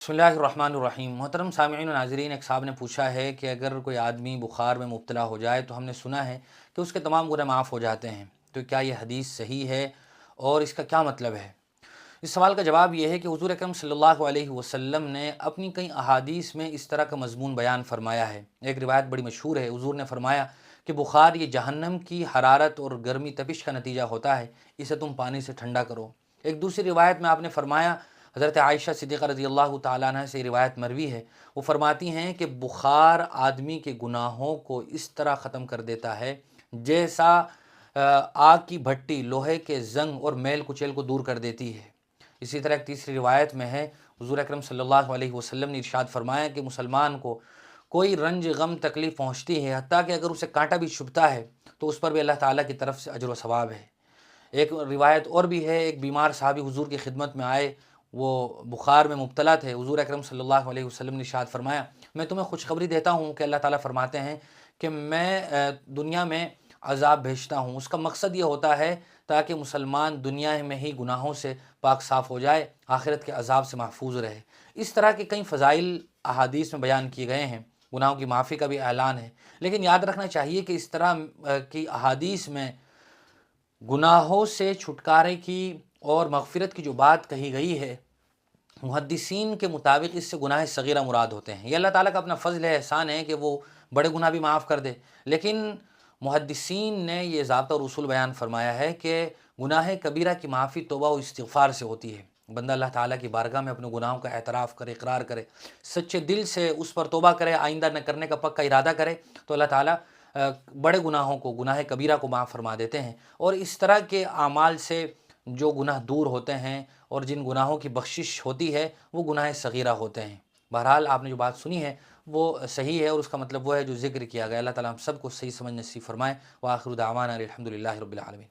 बिस्मिल्लाहिर्रहमानिर्रहीम। मोहतरम सामिईन व नाज़रीन, एक साहब ने पूछा है कि अगर कोई आदमी बुखार में मुब्तला हो जाए तो हमने सुना है कि उसके तमाम गुनाह माफ़ हो जाते हैं, तो क्या यह हदीस सही है और इसका क्या मतलब है? इस सवाल का जवाब यह है कि हुज़ूर अकरम सल्लल्लाहु अलैहि वसल्लम ने अपनी कई अहादीस में इस तरह का मज़मून बयान फरमाया है। एक रिवायत बड़ी मशहूर है, हुज़ूर ने फरमाया कि बुखार ये जहन्नम की हरारत और गर्मी तपिश का नतीजा होता है, इसे तुम पानी से ठंडा करो। एक दूसरी रिवायत में आपने फरमाया, हज़रत आयशा सिद्दीक़ा रज़ियल्लाहु ताला अन्हा से रिवायत मरवी है, वो फरमाती हैं कि बुखार आदमी के गुनाहों को इस तरह ख़त्म कर देता है जैसा आग की भट्टी लोहे के ज़ंग और मैल कुचैल को दूर कर देती है। इसी तरह एक तीसरी रिवायत में है, हुज़ूर अकरम सल्लल्लाहु अलैहि वसल्लम ने इरशाद फरमाया कि मुसलमान को कोई रंज गम तकलीफ़ पहुँचती है, हत्ता कि अगर उसे कांटा भी चुभता है तो उस पर भी अल्लाह ताला की तरफ से अजर व सवाब है। एक रिवायत और भी है, एक बीमार साहबी हुज़ूर की खिदमत में आए, वो बुखार में मुब्तला थे। हुज़ूर अकरम सल्लल्लाहु अलैहि वसल्लम ने इरशाद फरमाया, मैं तुम्हें खुशखबरी देता हूँ कि अल्लाह ताला फरमाते हैं कि मैं दुनिया में अज़ाब भेजता हूँ। उसका मकसद ये होता है ताकि मुसलमान दुनिया में ही गुनाहों से पाक साफ़ हो जाए, आखिरत के अज़ाब से महफूज रहे। इस तरह के कई फ़ज़ाइल अहादीस में बयान किए गए हैं, गुनाहों की माफ़ी का भी ऐलान है। लेकिन याद रखना चाहिए कि इस तरह की अहादीस में गुनाहों से छुटकारे की और मग़फ़िरत की जो बात कही गई है, मुहद्दिसीन के मुताबिक इससे गुनाह सगीरा मुराद होते हैं। ये अल्लाह ताला का अपना फ़ज़्ल है, एहसान है कि वो बड़े गुनाह भी माफ़ कर दे। लेकिन मुहद्दिसीन ने ये ज़ाब्ता और उसूल बयान फरमाया है कि गुनाह कबीरा की माफ़ी तौबा व इस्तिग़फ़ार से होती है। बंदा अल्लाह ताला की बारगाह में अपने गुनाहों का एतराफ़ करे, इक़रार करे, सच्चे दिल से उस पर तौबा करे, आइंदा न करने का पक्का इरादा करे, तो अल्लाह ताला बड़े गुनाहों को, गुनाह कबीरा को माफ़ फरमा देते हैं। और इस तरह के आमाल से जो गुनाह दूर होते हैं और जिन गुनाहों की बख्शिश होती है, वो गुनाह सगीरा होते हैं। बहरहाल आपने जो बात सुनी है वो सही है और उसका मतलब वो है जो ज़िक्र किया गया। अल्लाह ताला हम सबको सही समझ नसीब फरमाए। व आखिरु दावाना अनिल हम्दुलिल्लाहि रब्बिल आलमीन।